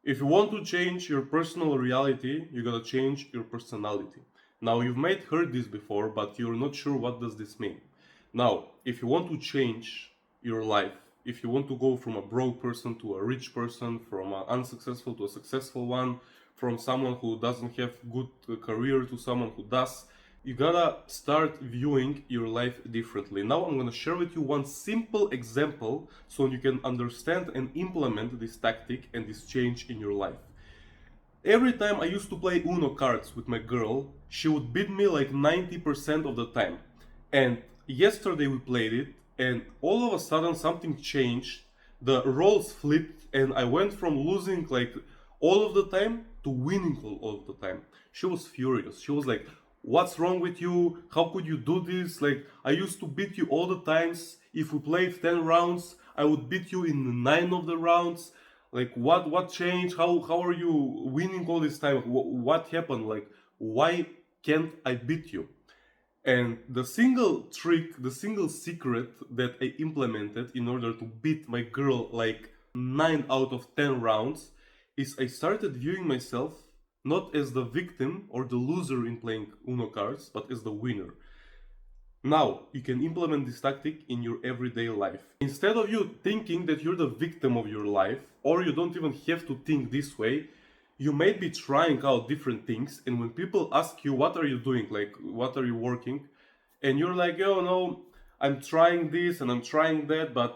If you want to change your personal reality, you gotta change your personality. Now, you've might heard this before, but you're not sure what does this mean. Now, if you want to change your life, if you want to go from a broke person to a rich person, from an unsuccessful to a successful one, from someone who doesn't have good career to someone who does, you gotta start viewing your life differently. Now I'm gonna share with you one simple example so you can understand and implement this tactic and this change in your life. Every time I used to play Uno cards with my girl, she would beat me like 90% of the time. And yesterday we played it, and all of a sudden something changed. The roles flipped, and I went from losing like all of the time to winning all of the time. She was furious. She was like, "What's wrong with you? How could you do this? Like, I used to beat you all the times. If we played 10 rounds, I would beat you in 9 of the rounds. Like, what changed? How are you winning all this time? What happened? Like, why can't I beat you?" And the single trick, the single secret that I implemented in order to beat my girl like 9 out of 10 rounds is I started viewing myself not as the victim or the loser in playing Uno cards, but as the winner. Now, you can implement this tactic in your everyday life. Instead of you thinking that you're the victim of your life, or you don't even have to think this way, you may be trying out different things, and when people ask you, what are you doing? Like, what are you working? And you're like, oh no, I'm trying this and I'm trying that, but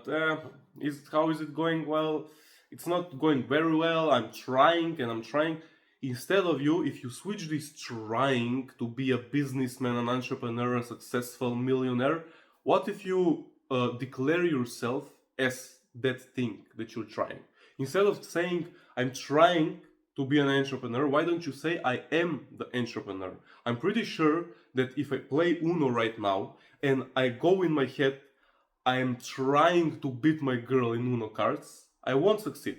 how is it going? Well, it's not going very well. I'm trying and I'm trying. Instead of you, if you switch this trying to be a businessman, an entrepreneur, a successful millionaire, what if you declare yourself as that thing that you're trying? Instead of saying, I'm trying to be an entrepreneur, why don't you say, I am the entrepreneur? I'm pretty sure that if I play Uno right now and I go in my head, I am trying to beat my girl in Uno cards, I won't succeed.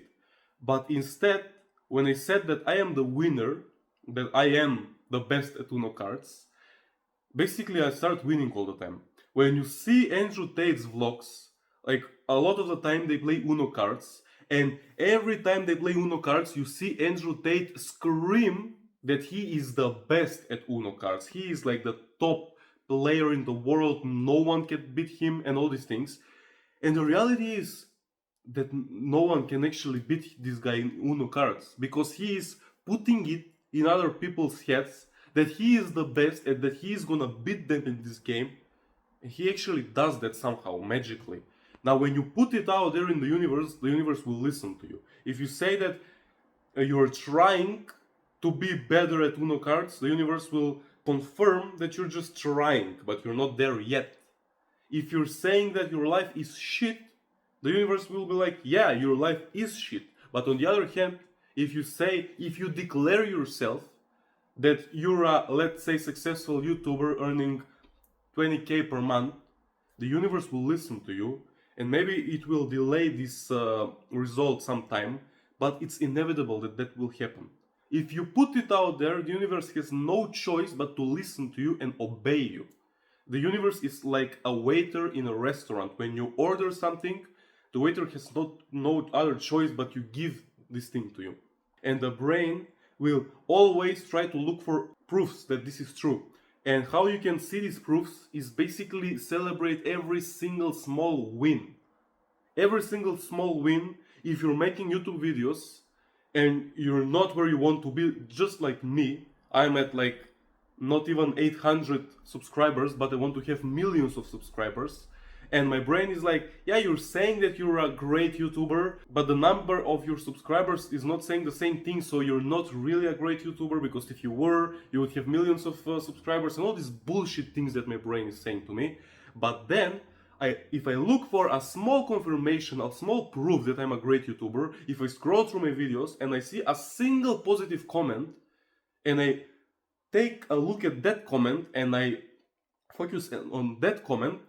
But instead, when I said that I am the winner, that I am the best at Uno cards, basically I start winning all the time. When you see Andrew Tate's vlogs, like a lot of the time they play Uno cards, and every time they play Uno cards, you see Andrew Tate scream that he is the best at Uno cards. He is like the top player in the world, no one can beat him, and all these things. And the reality is that no one can actually beat this guy in Uno cards because he is putting it in other people's heads that he is the best and that he is gonna beat them in this game. And he actually does that somehow magically. Now, when you put it out there in the universe will listen to you. If you say that you're trying to be better at Uno cards, the universe will confirm that you're just trying, but you're not there yet. If you're saying that your life is shit, the universe will be like, yeah, your life is shit. But on the other hand, if you declare yourself that you're a, let's say, successful YouTuber earning 20k per month, the universe will listen to you, and maybe it will delay this result sometime, but it's inevitable that that will happen. If you put it out there, the universe has no choice but to listen to you and obey you. The universe is like a waiter in a restaurant. When you order something, the waiter has no other choice but to give this thing to you. And the brain will always try to look for proofs that this is true. And how you can see these proofs is basically celebrate every single small win. Every single small win, if you're making YouTube videos and you're not where you want to be, just like me, I'm at like not even 800 subscribers, but I want to have millions of subscribers. And my brain is like, yeah, you're saying that you're a great YouTuber, but the number of your subscribers is not saying the same thing, so you're not really a great YouTuber, because if you were, you would have millions of subscribers, and all these bullshit things that my brain is saying to me. But then, if I look for a small confirmation, a small proof that I'm a great YouTuber, if I scroll through my videos and I see a single positive comment, and I take a look at that comment and I focus on that comment,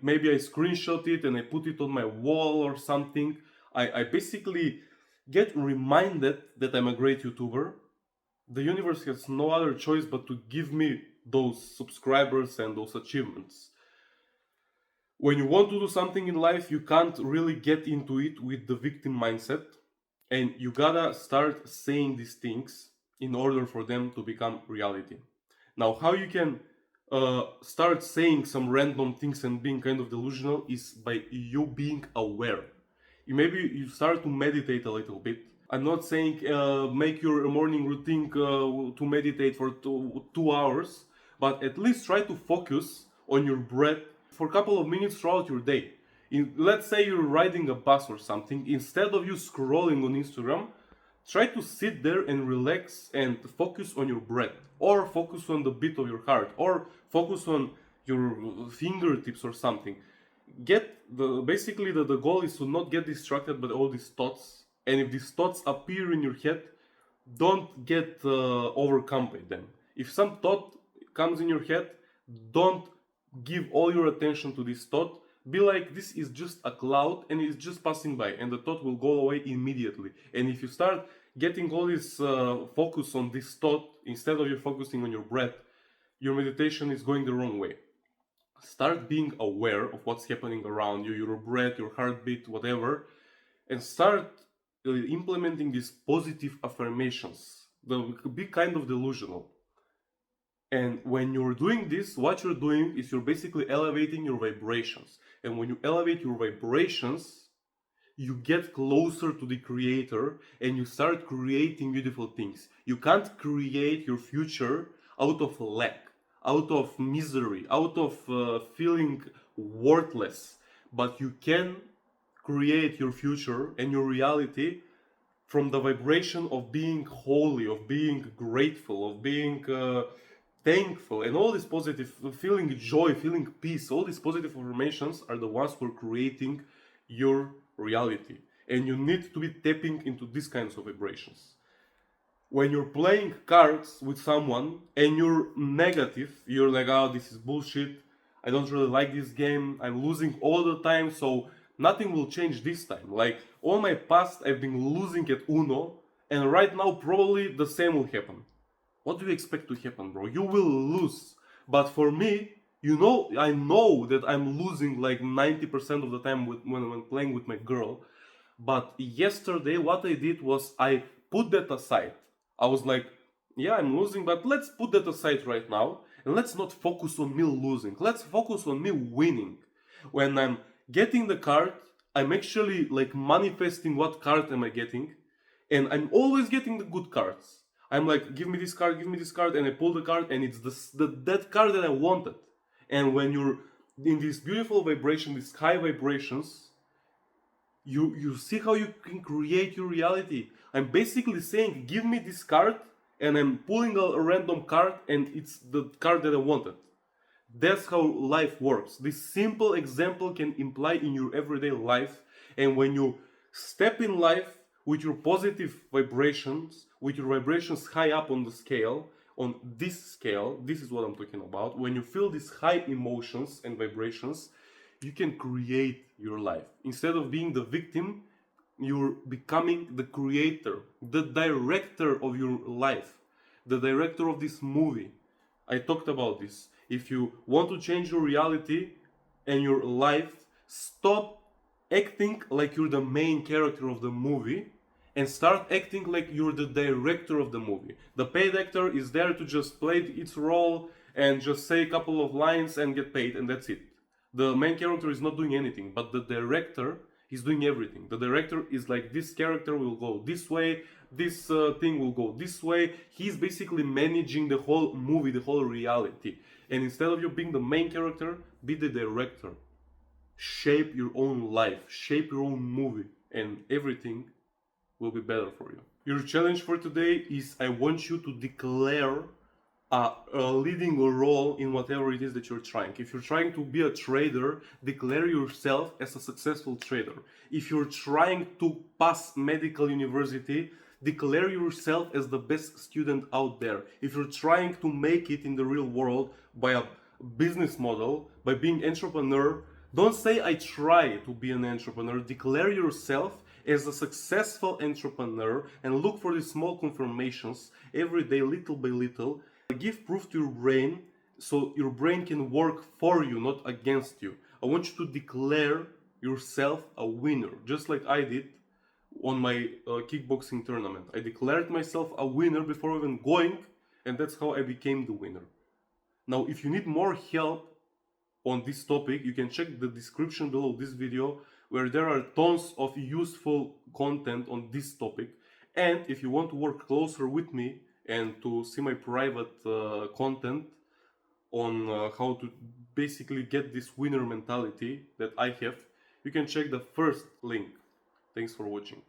maybe I screenshot it and I put it on my wall or something. I basically get reminded that I'm a great YouTuber. The universe has no other choice but to give me those subscribers and those achievements. When you want to do something in life, you can't really get into it with the victim mindset. And you gotta start saying these things in order for them to become reality. Now, how you can start saying some random things and being kind of delusional is by you being aware. Maybe you start to meditate a little bit. I'm not saying make your morning routine to meditate for 2 hours, but at least try to focus on your breath for a couple of minutes throughout your day. Let's say you're riding a bus or something, instead of you scrolling on Instagram, try to sit there and relax and focus on your breath, or focus on the beat of your heart, or focus on your fingertips or something. The goal is to not get distracted by all these thoughts, and if these thoughts appear in your head, don't get overcome by them. If some thought comes in your head, don't give all your attention to this thought. Be like, this is just a cloud and it's just passing by, and the thought will go away immediately. And if you start getting all this focus on this thought instead of you focusing on your breath, your meditation is going the wrong way. Start being aware of what's happening around you, your breath, your heartbeat, whatever, and start implementing these positive affirmations. Be kind of delusional. And when you're doing this, what you're doing is you're basically elevating your vibrations. And when you elevate your vibrations, you get closer to the creator and you start creating beautiful things. You can't create your future out of lack, out of misery, out of feeling worthless. But you can create your future and your reality from the vibration of being holy, of being grateful, of being thankful, and all these positive, feeling joy, feeling peace, all these positive affirmations are the ones who are creating your reality. And you need to be tapping into these kinds of vibrations. When you're playing cards with someone and you're negative, you're like, oh, this is bullshit, I don't really like this game, I'm losing all the time, so nothing will change this time. Like, all my past, I've been losing at Uno, and right now probably the same will happen. What do you expect to happen, bro? You will lose. But for me, I know that I'm losing like 90% of the time when I'm playing with my girl. But yesterday, what I did was I put that aside. I was like, yeah, I'm losing, but let's put that aside right now. And let's not focus on me losing. Let's focus on me winning. When I'm getting the card, I'm actually like manifesting what card am I getting. And I'm always getting the good cards. I'm like, give me this card, and I pull the card, and it's that card that I wanted. And when you're in this beautiful vibration, these high vibrations, you see how you can create your reality. I'm basically saying, give me this card, and I'm pulling a random card, and it's the card that I wanted. That's how life works. This simple example can imply in your everyday life, and when you step in life with your positive vibrations, with your vibrations high up on the scale, on this scale, this is what I'm talking about. When you feel these high emotions and vibrations, you can create your life. Instead of being the victim, you're becoming the creator, the director of your life, the director of this movie. I talked about this. If you want to change your reality and your life, stop acting like you're the main character of the movie and start acting like you're the director of the movie. The paid actor is there to just play its role and just say a couple of lines and get paid, and that's it. The main character is not doing anything, but the director is doing everything. The director is like, this character will go this way, this thing will go this way. He's basically managing the whole movie, the whole reality. And instead of you being the main character, be the director. Shape your own life, shape your own movie, and everything will be better for you. Your challenge for today is, I want you to declare a leading role in whatever it is that you're trying. If you're trying to be a trader, declare yourself as a successful trader. If you're trying to pass medical university, declare yourself as the best student out there. If you're trying to make it in the real world by a business model, by being entrepreneur, don't say I try to be an entrepreneur. Declare yourself as a successful entrepreneur and look for these small confirmations every day, little by little. Give proof to your brain so your brain can work for you, not against you. I want you to declare yourself a winner, just like I did on my kickboxing tournament. I declared myself a winner before even going, and that's how I became the winner. Now, if you need more help on this topic, you can check the description below this video, where there are tons of useful content on this topic. And if you want to work closer with me and to see my private content on how to basically get this winner mentality that I have, you can check the first link. Thanks for watching.